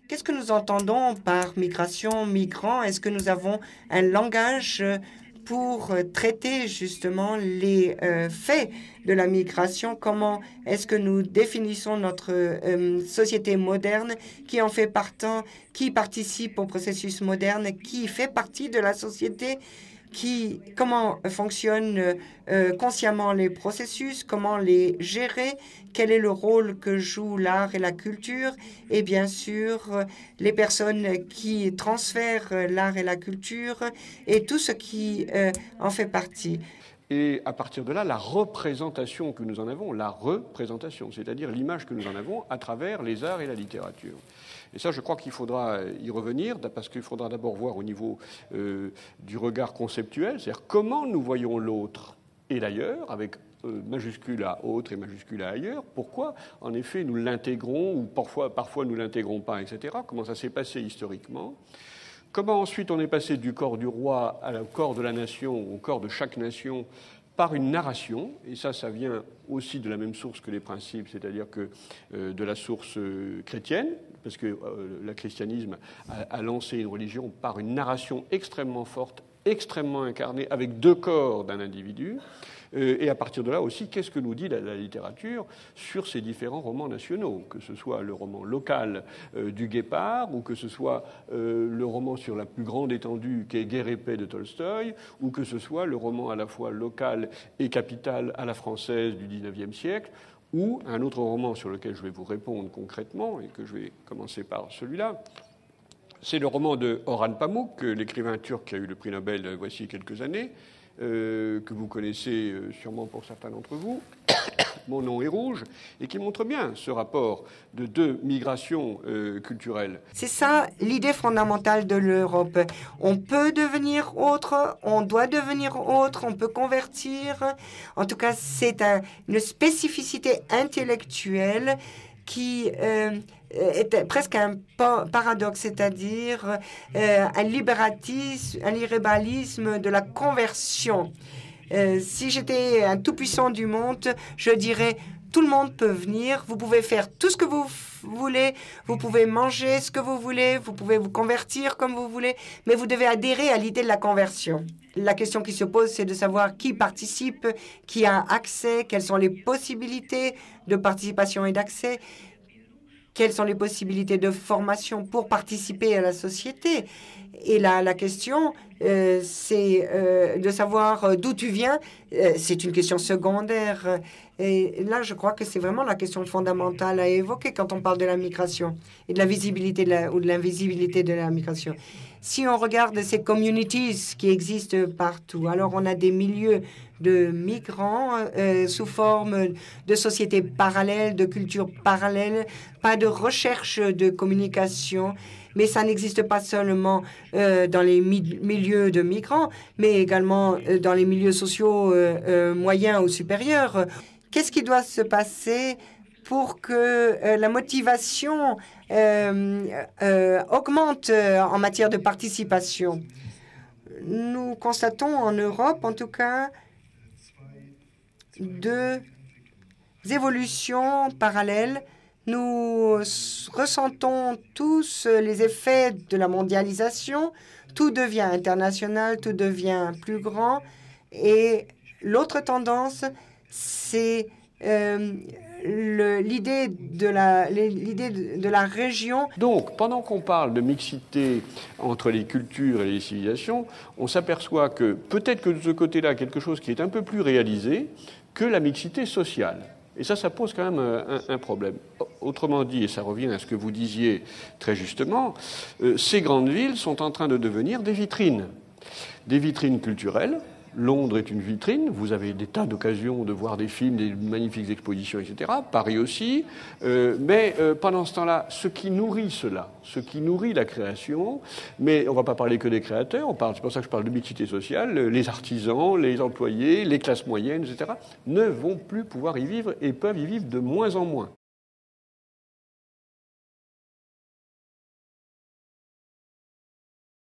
Qu'est-ce que nous entendons par migration, migrant? Est-ce que nous avons un langage pour traiter justement les faits de la migration? Comment est-ce que nous définissons notre société moderne qui en fait partant, qui participe au processus moderne, qui fait partie de la société? Comment fonctionnent consciemment les processus, comment les gérer, quel est le rôle que jouent l'art et la culture, et bien sûr les personnes qui transfèrent l'art et la culture et tout ce qui en fait partie. Et à partir de là, la représentation que nous en avons, la représentation, c'est-à-dire l'image que nous en avons à travers les arts et la littérature. Et ça, je crois qu'il faudra y revenir, parce qu'il faudra d'abord voir au niveau du regard conceptuel, c'est-à-dire comment nous voyons l'autre et l'ailleurs, avec majuscule à autre et majuscule à ailleurs. Pourquoi, en effet, nous l'intégrons, ou parfois nous ne l'intégrons pas, etc. Comment ça s'est passé historiquement. Comment ensuite on est passé du corps du roi au corps de la nation, au corps de chaque nation, par une narration, et ça vient aussi de la même source que les principes, c'est-à-dire que de la source chrétienne, parce que le christianisme a lancé une religion par une narration extrêmement forte, extrêmement incarnée, avec deux corps d'un individu. Et à partir de là aussi, qu'est-ce que nous dit la littérature sur ces différents romans nationaux, que ce soit le roman local du Guépard, ou que ce soit le roman sur la plus grande étendue qu'est Guerre et paix de Tolstoï, ou que ce soit le roman à la fois local et capital à la française du XIXe siècle, ou un autre roman sur lequel je vais vous répondre concrètement, et que je vais commencer par celui-là. C'est le roman de Orhan Pamuk, l'écrivain turc qui a eu le prix Nobel voici quelques années, que vous connaissez sûrement pour certains d'entre vous, Mon nom est rouge, et qui montre bien ce rapport de deux migrations culturelles. C'est ça l'idée fondamentale de l'Europe. On peut devenir autre, on doit devenir autre, on peut convertir. En tout cas, c'est une spécificité intellectuelle qui est presque un paradoxe, c'est-à-dire un libéralisme de la conversion. Si j'étais un tout-puissant du monde, je dirais tout le monde peut venir, vous pouvez faire tout ce que vous voulez, vous pouvez manger ce que vous voulez, vous pouvez vous convertir comme vous voulez, mais vous devez adhérer à l'idée de la conversion. La question qui se pose, c'est de savoir qui participe, qui a accès, quelles sont les possibilités de participation et d'accès, quelles sont les possibilités de formation pour participer à la société. Et là, la question, c'est de savoir d'où tu viens. C'est une question secondaire. Et là, je crois que c'est vraiment la question fondamentale à évoquer quand on parle de la migration et de la visibilité ou de l'invisibilité de la migration. Si on regarde ces communities qui existent partout, alors on a des milieux de migrants sous forme de sociétés parallèles, de cultures parallèles, pas de recherche de communication, mais ça n'existe pas seulement dans les milieux de migrants, mais également dans les milieux sociaux moyens ou supérieurs. Qu'est-ce qui doit se passer pour que la motivation augmente en matière de participation? Nous constatons en Europe, en tout cas, deux évolutions parallèles. Nous ressentons tous les effets de la mondialisation. Tout devient international, tout devient plus grand. Et l'autre tendance, c'est l'idée de la région. Donc, pendant qu'on parle de mixité entre les cultures et les civilisations, on s'aperçoit que peut-être que de ce côté-là, quelque chose qui est un peu plus réalisé que la mixité sociale. Et ça pose quand même un problème. Autrement dit, et ça revient à ce que vous disiez très justement, ces grandes villes sont en train de devenir des vitrines culturelles. Londres est une vitrine, vous avez des tas d'occasions de voir des films, des magnifiques expositions, etc. Paris aussi, mais pendant ce temps-là, ce qui nourrit cela, ce qui nourrit la création, mais on ne va pas parler que des créateurs, c'est pour ça que je parle de mixité sociale, les artisans, les employés, les classes moyennes, etc., ne vont plus pouvoir y vivre et peuvent y vivre de moins en moins.